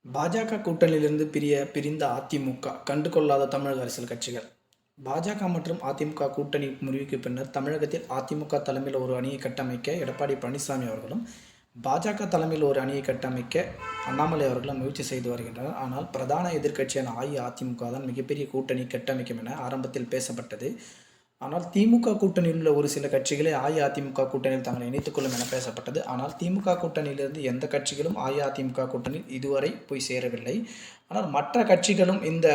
பாஜக கூட்டணியிலிருந்து பிரிந்த அதிமுக கண்டுகொள்ளாத தமிழக அரசியல் கட்சிகள். பாஜக மற்றும் அதிமுக கூட்டணி முறிவுக்கு பின்னர் தமிழகத்தில் அதிமுக தலைமையில் ஒரு அணியை கட்டமைக்க எடப்பாடி பழனிசாமி அவர்களும், பாஜக தலைமையில் ஒரு அணியை கட்டமைக்க அண்ணாமலை அவர்களும் முயற்சி செய்து வருகின்றனர். ஆனால் பிரதான எதிர்க்கட்சியான அஇஅதிமுக தான் மிகப்பெரிய கூட்டணி கட்டமைக்கும் என ஆரம்பத்தில் பேசப்பட்டது. ஆனால் திமுக கூட்டணியில் உள்ள ஒரு சில கட்சிகளே அஇஅதிமுக கூட்டணியில் தங்களை இணைத்துக் கொள்ளும் என பேசப்பட்டது. ஆனால் திமுக கூட்டணியிலிருந்து எந்த கட்சிகளும் அஇஅதிமுக கூட்டணியில் இதுவரை போய் சேரவில்லை. ஆனால் மற்ற கட்சிகளும் இந்த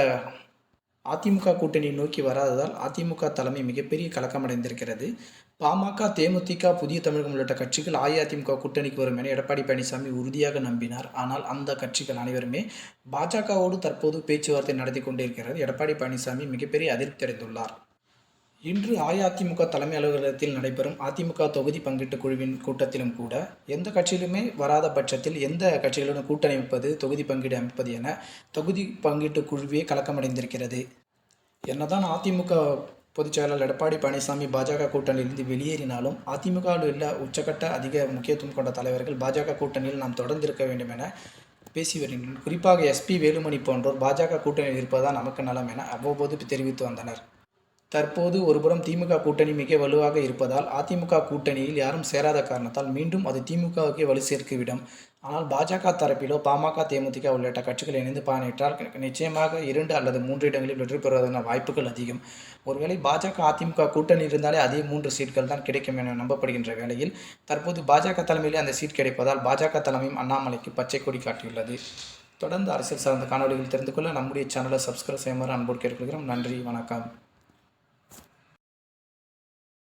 அதிமுக கூட்டணியை நோக்கி வராததால் அதிமுக தலைமை மிகப்பெரிய கலக்கமடைந்திருக்கிறது. பாமக, தேமுதிக, புதிய தமிழகம் உள்ளிட்ட கட்சிகள் அஇஅதிமுக கூட்டணிக்கு வரும் என எடப்பாடி பழனிசாமி உறுதியாக நம்பினார். ஆனால் அந்த கட்சிகள் அனைவருமே பாஜகவோடு தற்போது பேச்சுவார்த்தை நடத்தி கொண்டிருக்கிறார். எடப்பாடி பழனிசாமி மிகப்பெரிய அதிருப்தி அடைந்துள்ளார். இன்று அஇஅதிமுக தலைமை அலுவலகத்தில் நடைபெறும் அதிமுக தொகுதி பங்கீட்டு குழுவின் கூட்டத்திலும் கூட எந்த கட்சியிலுமே வராத பட்சத்தில் எந்த கட்சிகளுடன் கூட்டணி அமைப்பது, தொகுதி பங்கீடு அமைப்பது என தொகுதி பங்கீட்டு குழுவே கலக்கமடைந்திருக்கிறது. என்னதான் அதிமுக பொதுச் செயலாளர் எடப்பாடி பழனிசாமி பாஜக கூட்டணியிலிருந்து வெளியேறினாலும் அதிமுகவில் உள்ள உச்சக்கட்ட அதிக முக்கியத்துவம் கொண்ட தலைவர்கள் பாஜக கூட்டணியில் நாம் தொடர்ந்து இருக்க வேண்டும் என பேசி வருகின்றனர். குறிப்பாக எஸ்பி வேலுமணி போன்றோர் பாஜக கூட்டணியில் இருப்பதுதான் நமக்கு நலம் என அவ்வப்போது தெரிவித்து வந்தனர். தற்போது ஒருபுறம் திமுக கூட்டணி மிக வலுவாக இருப்பதால் அதிமுக கூட்டணியில் யாரும் சேராத காரணத்தால் மீண்டும் அது திமுகவுக்கே வலு சேர்த்துவிடும். ஆனால் பாஜக தரப்பிலோ பாமக, தேமுதிக உள்ளிட்ட கட்சிகள் இணைந்து பயணித்தால் நிச்சயமாக 2 அல்லது 3 இடங்களில் வெற்றி பெறுவதற்கான வாய்ப்புகள் அதிகம். ஒருவேளை பாஜக அதிமுக கூட்டணி இருந்தாலே அதே 3 சீட்கள் தான் கிடைக்கும் என நம்பப்படுகின்ற வேளையில் தற்போது பாஜக தலைமையிலே அந்த சீட் கிடைப்பதால் பாஜக தலைமையும் அண்ணாமலைக்கு பச்சை கொடி காட்டியுள்ளது. தொடர்ந்து அரசியல் சார்ந்த காணொலிகள் தெரிந்து கொள்ள நம்முடைய சேனலை சப்ஸ்கிரைப் செய்யுமாறு அன்போடு கேட்டுக்கொள்கிறோம். நன்றி, வணக்கம்.